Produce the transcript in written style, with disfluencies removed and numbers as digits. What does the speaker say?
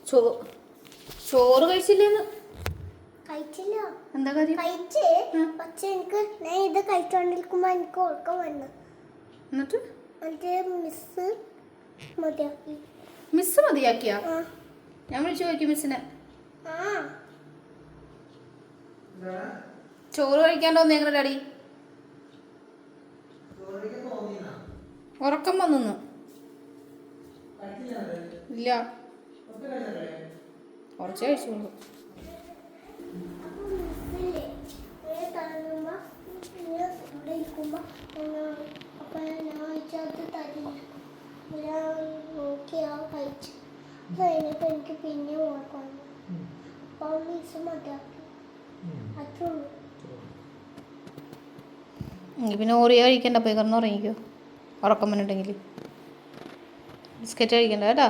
ചോറ് കഴിച്ചില്ലേന്ന്? കഴിച്ചില്ല. എന്താ കാര്യം? കഴിച്ചേ, പക്ഷെ എനിക്ക് ഞാൻ ഇത് കഴിച്ചോണ്ടിരിക്കുമ്പോ എനിക്ക് ഉറക്കം വന്നു. എന്നിട്ട് മിസ് മതിയാക്കി. മിസ് മതിയാക്കിയാ? ഞാൻ വിളിച്ചു നോക്കി മിസ്സിനെ. ചോറ് കഴിക്കാണ്ട് വന്നേക്കണ ഡാഡി. ഉറക്കം വന്നു. ഇല്ല, കുറച്ച് കഴിച്ചോളൂ. എനിക്ക് പിന്നെ ഓർക്കണം. അപ്പം മിസ് മതിയാക്കി. അത്രയുള്ളൂ. പിന്നെ ഓറിയ കഴിക്കണ്ട, പോയി കിടന്ന് ഉറങ്ങിക്കോ. ഉറക്കം വന്നിട്ടുണ്ടെങ്കിൽ ബിസ്ക്കറ്റ് കഴിക്കണ്ട കേട്ടാ.